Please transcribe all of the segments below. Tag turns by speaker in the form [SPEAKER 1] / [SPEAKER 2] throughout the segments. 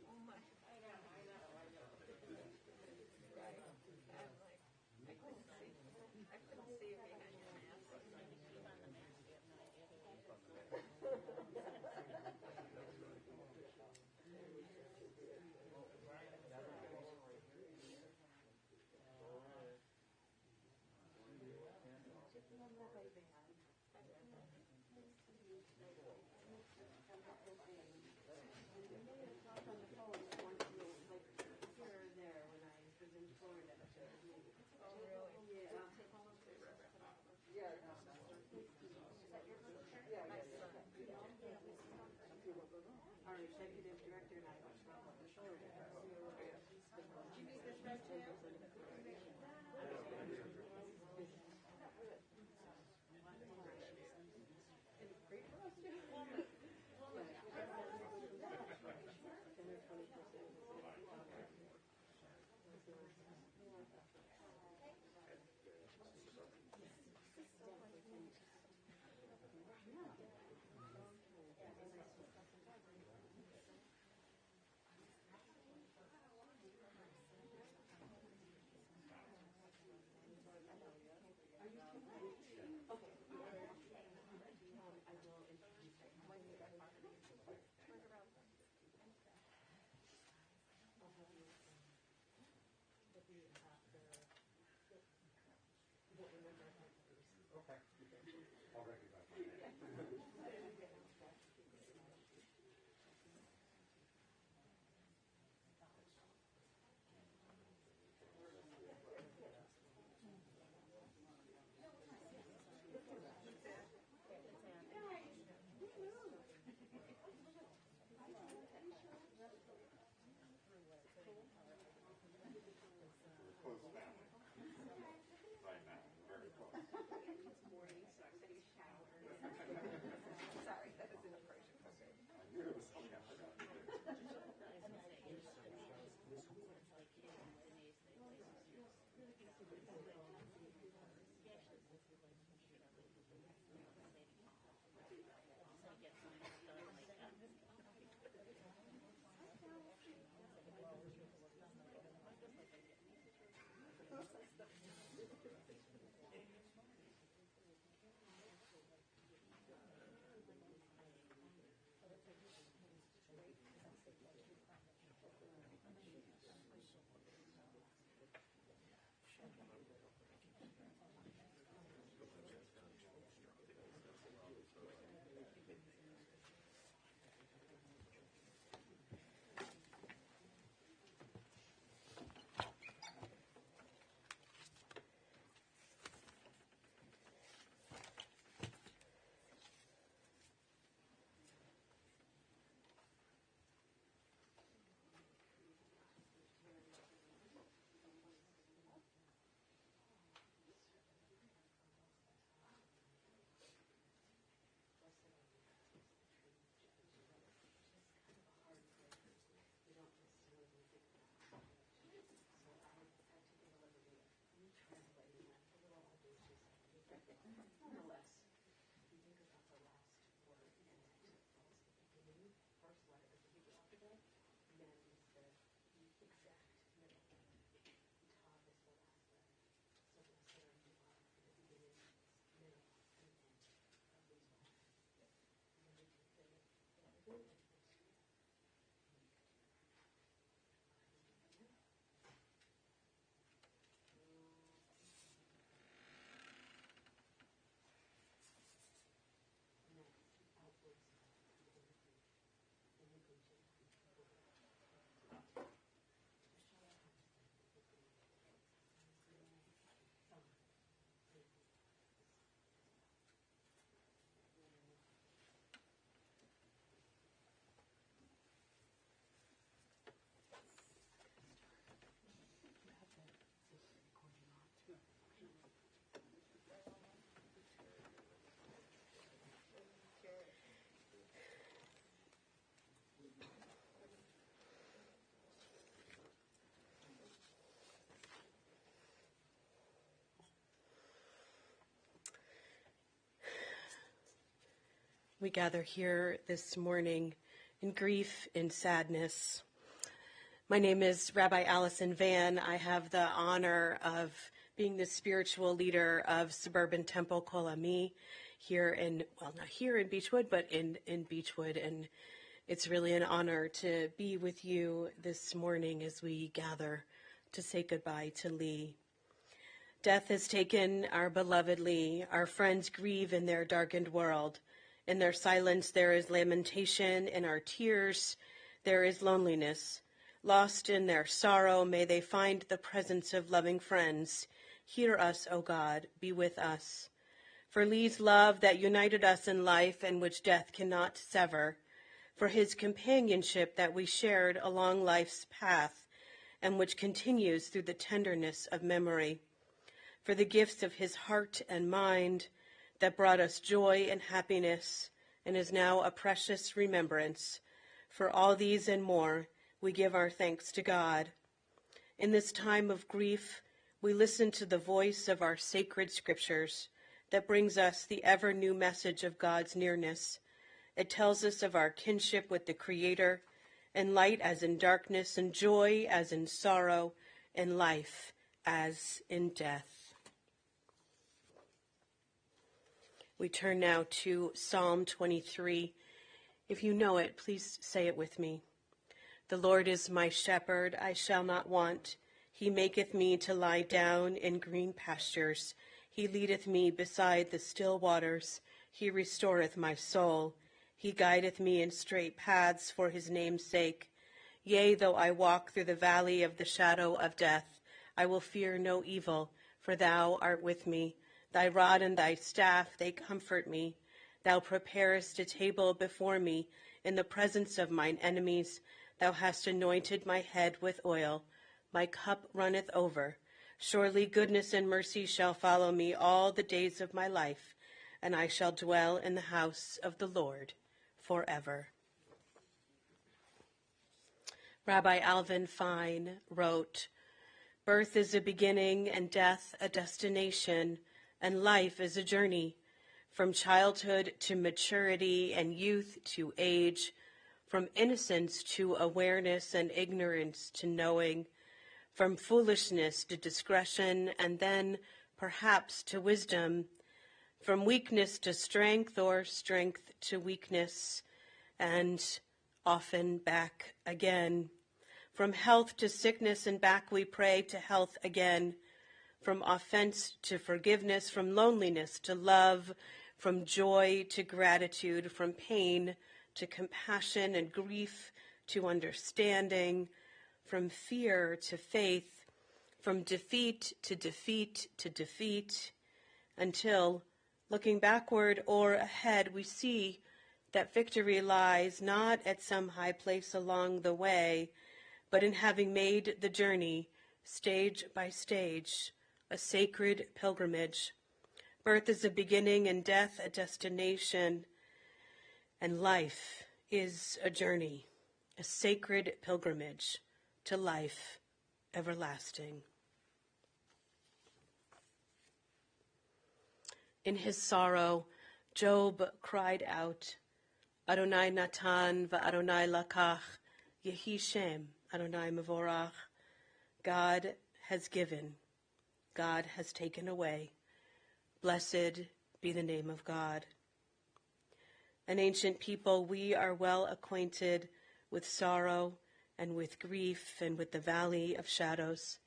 [SPEAKER 1] Oh my. I know. Right. I'm like, I couldn't see behind your mask.
[SPEAKER 2] Keep on the mask, you have no idea who it
[SPEAKER 1] Oh, really?
[SPEAKER 3] Yeah.
[SPEAKER 1] My son.
[SPEAKER 3] Our executive director and I went to the shoulder.
[SPEAKER 1] Did you need this right too? It's great for us too.
[SPEAKER 4] Okay. I'll recognize my name. We're a close family. Right now, very close.
[SPEAKER 1] It's morning, so I'm taking a shower. Sorry, that was inappropriate.
[SPEAKER 4] I knew it was something I forgot to do.
[SPEAKER 3] Nonetheless, if you think about the last word in it, it's the beginning, first letter of the Hebrew alphabet, and then it's the exact middle. The top is the last letter. So the letter you are in the beginning, middle, and end of these letters. And then we take the letter and
[SPEAKER 5] We gather here this morning in grief, in sadness. My name is Rabbi Allison Van. I have the honor of being the spiritual leader of Suburban Temple Kol Ami here in, well, not here in Beechwood, but in Beechwood. And it's really an honor to be with you this morning as we gather to say goodbye to Lee. Death has taken our beloved Lee. Our friends grieve in their darkened world. In their silence, there is lamentation. In our tears, there is loneliness. Lost in their sorrow, may they find the presence of loving friends. Hear us, O God, be with us. For Lee's love that united us in life and which death cannot sever. For his companionship that we shared along life's path and which continues through the tenderness of memory. For the gifts of his heart and mind that brought us joy and happiness and is now a precious remembrance. For all these and more, we give our thanks to God. In this time of grief, we listen to the voice of our sacred scriptures that brings us the ever-new message of God's nearness. It tells us of our kinship with the Creator, and light as in darkness, and joy as in sorrow, and life as in death. We turn now to Psalm 23. If you know it, please say it with me. The Lord is my shepherd, I shall not want. He maketh me to lie down in green pastures. He leadeth me beside the still waters. He restoreth my soul. He guideth me in straight paths for his name's sake. Yea, though I walk through the valley of the shadow of death, I will fear no evil, for thou art with me. Thy rod and thy staff, they comfort me. Thou preparest a table before me in the presence of mine enemies. Thou hast anointed my head with oil. My cup runneth over. Surely goodness and mercy shall follow me all the days of my life, and I shall dwell in the house of the Lord forever. Rabbi Alvin Fine wrote, "Birth is a beginning and death a destination, and life is a journey, from childhood to maturity and youth to age, from innocence to awareness and ignorance to knowing, from foolishness to discretion and then perhaps to wisdom, from weakness to strength or strength to weakness, and often back again. From health to sickness and back we pray to health again. From offense to forgiveness, from loneliness to love, from joy to gratitude, from pain to compassion and grief to understanding, from fear to faith, from defeat to defeat to defeat, until, looking backward or ahead, we see that victory lies not at some high place along the way, but in having made the journey, stage by stage, a sacred pilgrimage. Birth is a beginning and death a destination, and life is a journey, a sacred pilgrimage to life everlasting." In his sorrow, Job cried out, "Adonai natan va'Adonai lakach, Yehi Shem, Adonai mevorach." God has given, God has taken away. Blessed be the name of God. An ancient people, we are well acquainted with sorrow and with grief and with the valley of shadows.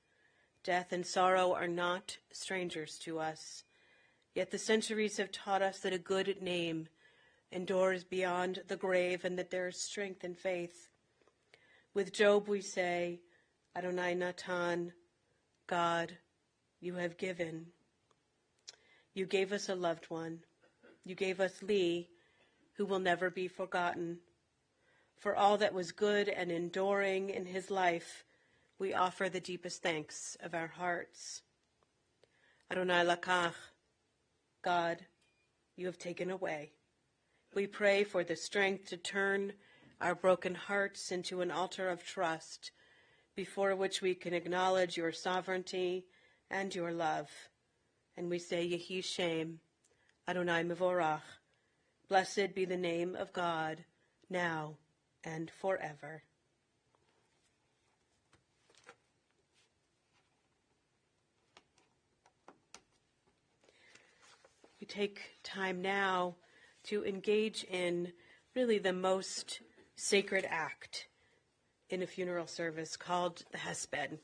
[SPEAKER 5] Death and sorrow are not strangers to us. Yet the centuries have taught us that a good name endures beyond the grave and that there is strength in faith. With Job we say, Adonai natan, God, you have given. You gave us a loved one. You gave us Lee, who will never be forgotten. For all that was good and enduring in his life, we offer the deepest thanks of our hearts. Adonai lakach, God, you have taken away. We pray for the strength to turn our broken hearts into an altar of trust, before which we can acknowledge your sovereignty and your love. And we say, Yehi Shem, Adonai mevorach, Blessed be the name of God, now and forever. We take time now to engage in really the most sacred act in a funeral service called the hesped. The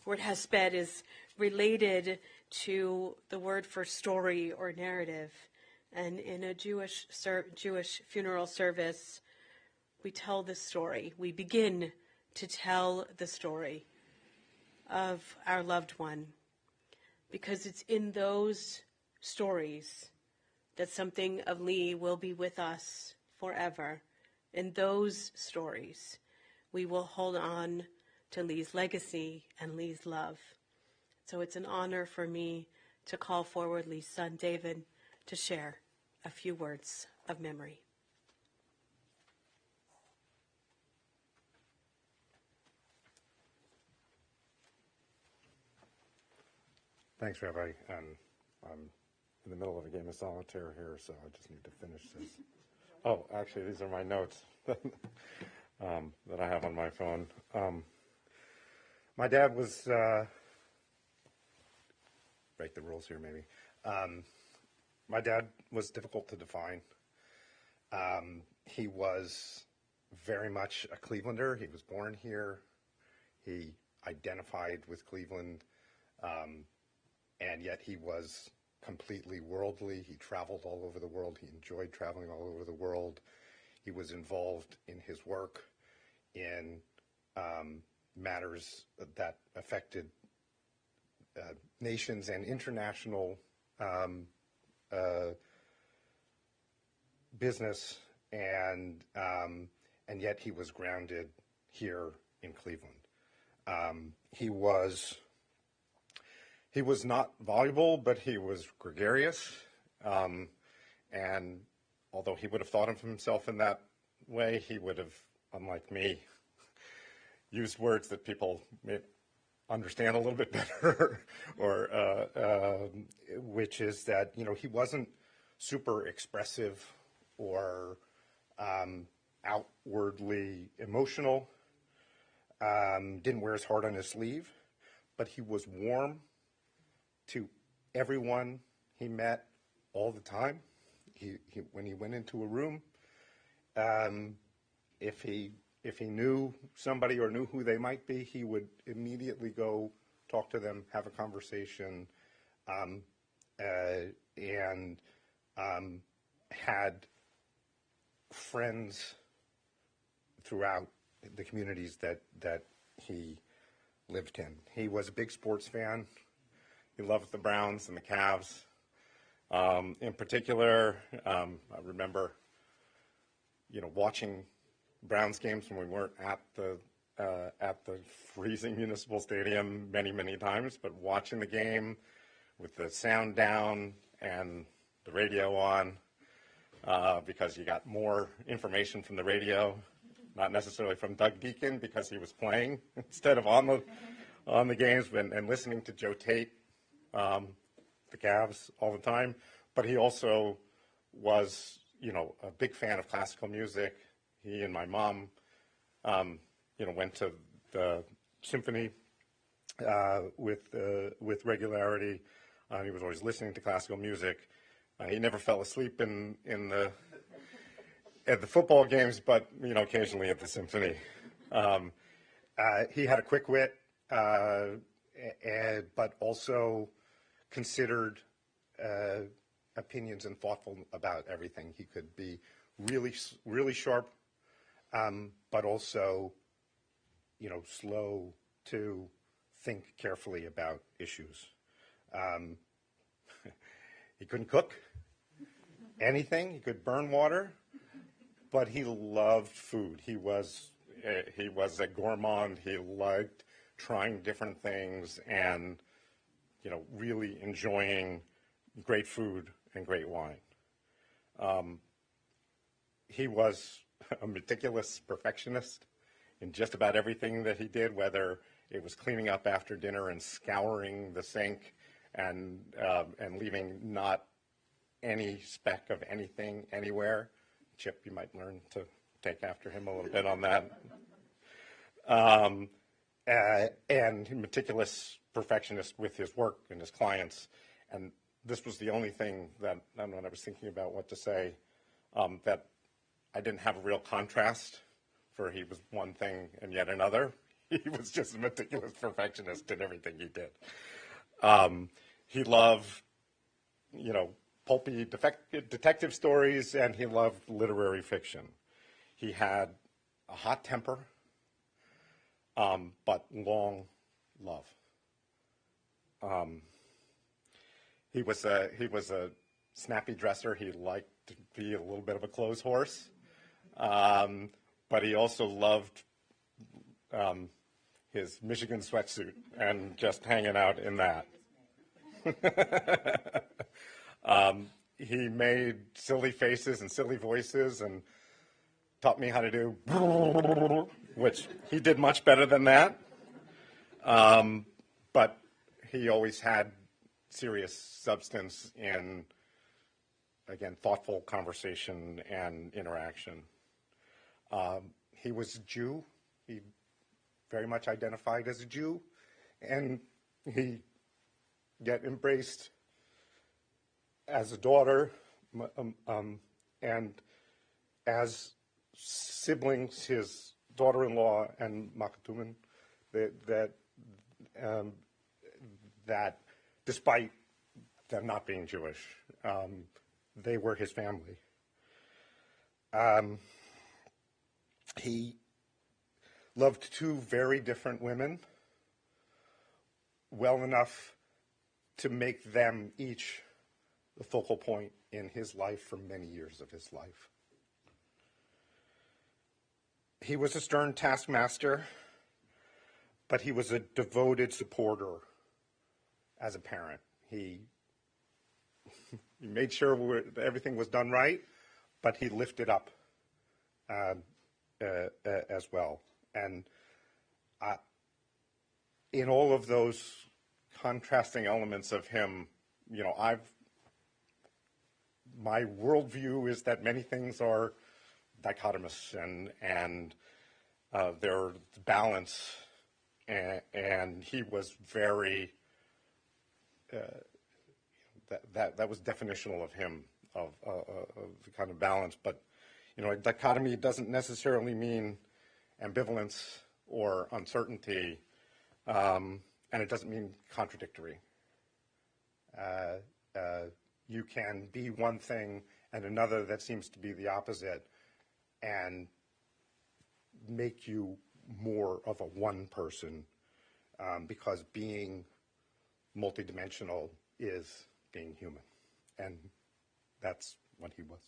[SPEAKER 5] word hesped is related to the word for story or narrative. And in a Jewish funeral service, we tell the story. We begin to tell the story of our loved one, because it's in those stories that something of Lee will be with us forever. In those stories, we will hold on to Lee's legacy and Lee's love. So it's an honor for me to call forward Lee's son, David, to share a few words of memory.
[SPEAKER 4] Thanks, Rabbi. I'm in the middle of a game of solitaire here, so I just need to finish this. Oh, actually, these are my notes that I have on my phone. My dad was, break the rules here maybe. My dad was difficult to define. He was very much a Clevelander. He was born here. He identified with Cleveland, and yet he was completely worldly. He traveled all over the world. He enjoyed traveling all over the world. He was involved in his work in matters that affected nations and international business, and yet he was grounded here in Cleveland. He was not voluble, but he was gregarious, and although he would have thought of himself in that way, he would have, unlike me, used words that people may understand a little bit better, or which is that, you know, he wasn't super expressive or outwardly emotional, didn't wear his heart on his sleeve, but he was warm to everyone he met all the time. When he went into a room, if he knew somebody or knew who they might be, he would immediately go talk to them, have a conversation, and had friends throughout the communities that he lived in. He was a big sports fan. He loved the Browns and the Cavs. In particular, I remember, watching Browns games when we weren't at the freezing municipal stadium many times, but watching the game with the sound down and the radio on, because you got more information from the radio, not necessarily from Doug Deacon because he was playing instead of on the games, and listening to Joe Tate, the Cavs, all the time. But he also was, a big fan of classical music. He and my mom, went to the symphony with regularity. He was always listening to classical music. He never fell asleep at the football games, but occasionally at the symphony. He had a quick wit, but also considered opinions and thoughtful about everything. He could be really sharp, but also, slow to think carefully about issues. He couldn't cook anything. He could burn water, but he loved food. He was a gourmand. He liked trying different things and, really enjoying great food and great wine. He was a meticulous perfectionist in just about everything that he did, whether it was cleaning up after dinner and scouring the sink and leaving not any speck of anything anywhere. Chip, you might learn to take after him a little bit on that. And meticulous perfectionist with his work and his clients. And this was the only thing that, when I was thinking about what to say, that I didn't have a real contrast for. He was one thing and yet another. He was just a meticulous perfectionist in everything he did. He loved, pulpy detective stories, and he loved literary fiction. He had a hot temper, but long love. He was a snappy dresser. He liked to be a little bit of a clothes horse, but he also loved his Michigan sweatsuit and just hanging out in that. He made silly faces and silly voices and taught me how to do, which he did much better than that. But he always had serious substance in, again, thoughtful conversation and interaction. He was a Jew. He very much identified as a Jew, and he get embraced as a daughter, and as siblings, his daughter-in-law and Makatumen, that despite them not being Jewish, they were his family. He loved two very different women well enough to make them each the focal point in his life for many years of his life. He was a stern taskmaster, but he was a devoted supporter as a parent. He made sure everything was done right, but he lifted up as well. And in all of those contrasting elements of him, my worldview is that many things are dichotomous and they're balance, and he was very that was definitional of him, of the kind of balance. But a dichotomy doesn't necessarily mean ambivalence or uncertainty, and it doesn't mean contradictory. You can be one thing and another that seems to be the opposite, and make you more of a one person, because being multidimensional is being human, and that's what he was.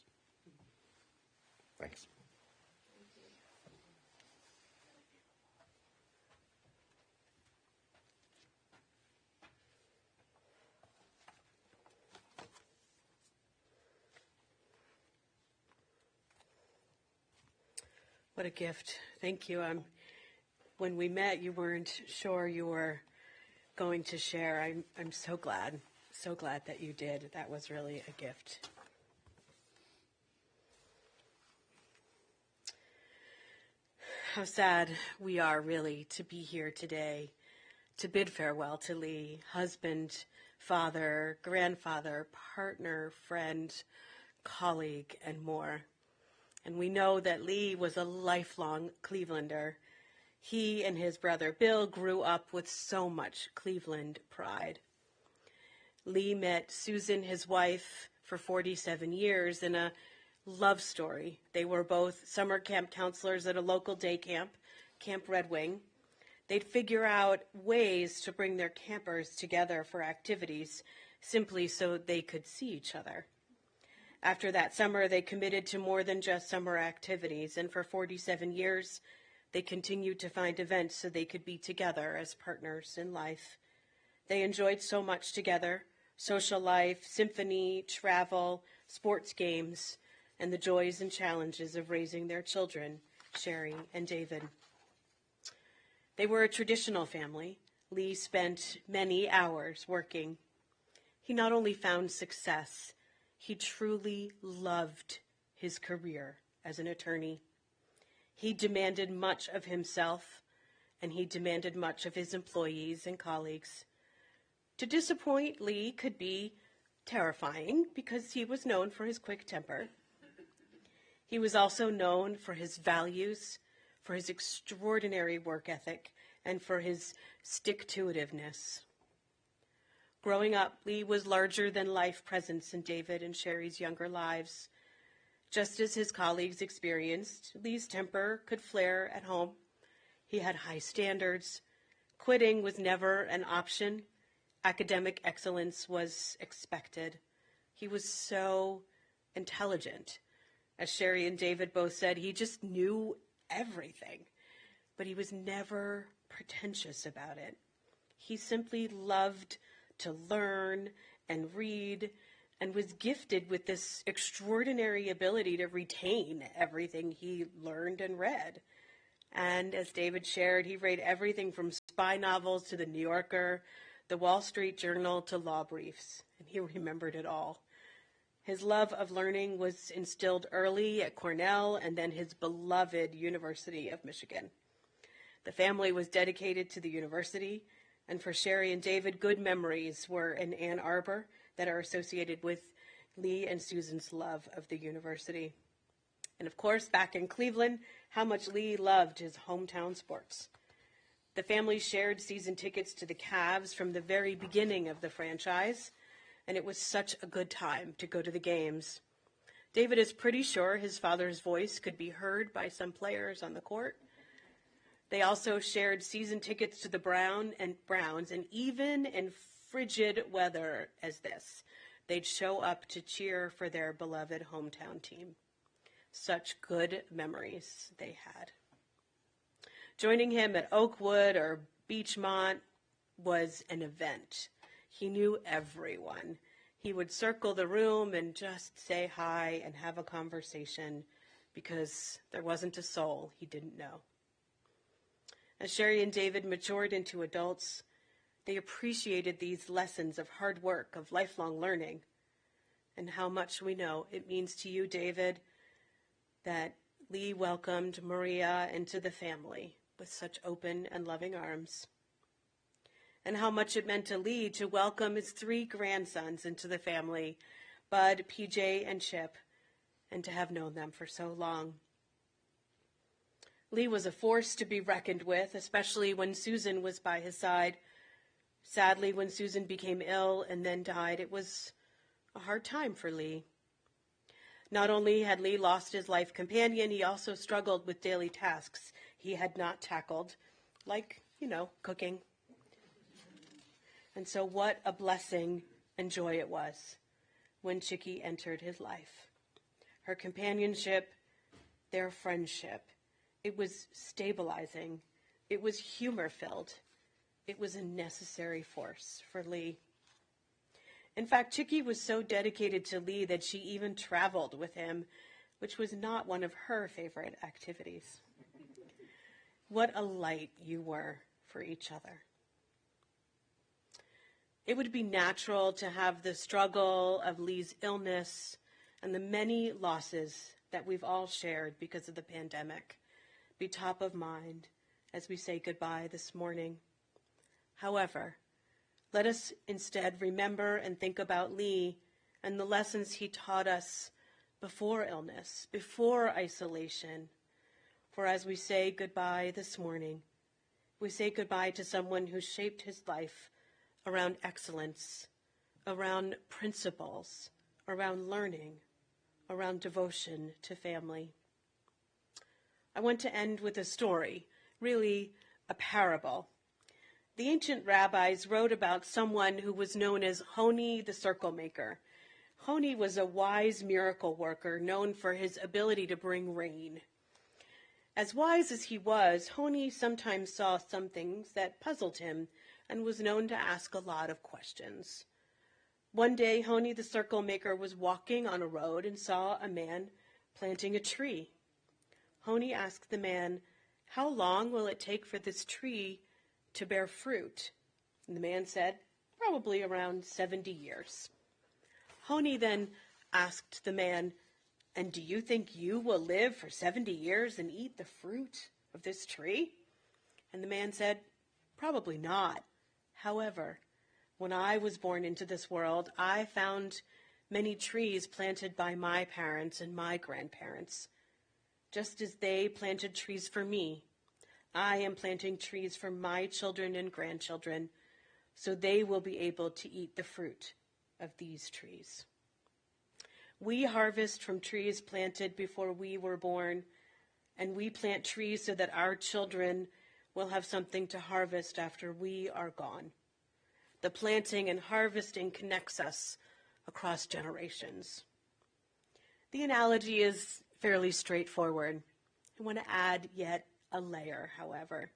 [SPEAKER 4] Thanks.
[SPEAKER 5] What a gift. Thank you. When we met, you weren't sure you were going to share. I'm so glad that you did. That was really a gift. How sad we are really to be here today to bid farewell to Lee, husband, father, grandfather, partner, friend, colleague, and more. And we know that Lee was a lifelong Clevelander. He and his brother Bill grew up with so much Cleveland pride. Lee met Susan, his wife, for 47 years in a love story. They were both summer camp counselors at a local day camp, Camp Red Wing. They'd figure out ways to bring their campers together for activities simply so they could see each other. After that summer, they committed to more than just summer activities, and for 47 years, they continued to find events so they could be together as partners in life. They enjoyed so much together: social life, symphony, travel, sports games, and the joys and challenges of raising their children, Sherry and David. They were a traditional family. Lee spent many hours working. He not only found success, he truly loved his career as an attorney. He demanded much of himself, and he demanded much of his employees and colleagues. To disappoint Lee could be terrifying because he was known for his quick temper. He was also known for his values, for his extraordinary work ethic, and for his stick-to-itiveness. Growing up, Lee was larger-than-life presence in David and Sherry's younger lives. Just as his colleagues experienced, Lee's temper could flare at home. He had high standards. Quitting was never an option. Academic excellence was expected. He was so intelligent. As Sherry and David both said, he just knew everything, but he was never pretentious about it. He simply loved to learn and read and was gifted with this extraordinary ability to retain everything he learned and read. And as David shared, he read everything from spy novels to the New Yorker, the Wall Street Journal to law briefs, and he remembered it all. His love of learning was instilled early at Cornell and then his beloved University of Michigan. The family was dedicated to the university, and for Sherry and David, good memories were in Ann Arbor that are associated with Lee and Susan's love of the university. And of course, back in Cleveland, how much Lee loved his hometown sports. The family shared season tickets to the Cavs from the very beginning of the franchise, and it was such a good time to go to the games. David is pretty sure his father's voice could be heard by some players on the court. They also shared season tickets to the Browns, and even in frigid weather as this, they'd show up to cheer for their beloved hometown team. Such good memories they had. Joining him at Oakwood or Beachmont was an event. He knew everyone. He would circle the room and just say hi and have a conversation because there wasn't a soul he didn't know. As Sherry and David matured into adults, they appreciated these lessons of hard work, of lifelong learning, and how much we know it means to you, David, that Lee welcomed Maria into the family with such open and loving arms, and how much it meant to Lee to welcome his 3 grandsons into the family, Bud, PJ, and Chip, and to have known them for so long. Lee was a force to be reckoned with, especially when Susan was by his side. Sadly, when Susan became ill and then died, it was a hard time for Lee. Not only had Lee lost his life companion, he also struggled with daily tasks he had not tackled, like, cooking. And so what a blessing and joy it was when Chickie entered his life. Her companionship, their friendship, it was stabilizing. It was humor-filled. It was a necessary force for Lee. In fact, Chickie was so dedicated to Lee that she even traveled with him, which was not one of her favorite activities. What a light you were for each other. It would be natural to have the struggle of Lee's illness and the many losses that we've all shared because of the pandemic be top of mind as we say goodbye this morning. However, let us instead remember and think about Lee and the lessons he taught us before illness, before isolation. For as we say goodbye this morning, we say goodbye to someone who shaped his life around excellence, around principles, around learning, around devotion to family. I want to end with a story, really a parable. The ancient rabbis wrote about someone who was known as Honi the circle maker. Honi was a wise miracle worker known for his ability to bring rain. As wise as he was, Honi sometimes saw some things that puzzled him and was known to ask a lot of questions. One day, Honi the circle maker was walking on a road and saw a man planting a tree. Honi asked the man, "How long will it take for this tree to bear fruit?" And the man said, "Probably around 70 years. Honi then asked the man, "And do you think you will live for 70 years and eat the fruit of this tree?" And the man said, "Probably not. However, when I was born into this world, I found many trees planted by my parents and my grandparents. Just as they planted trees for me, I am planting trees for my children and grandchildren, so they will be able to eat the fruit of these trees." We harvest from trees planted before we were born, and we plant trees so that our children will have something to harvest after we are gone. The planting and harvesting connects us across generations. The analogy is fairly straightforward. I want to add yet a layer, however.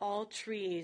[SPEAKER 5] All trees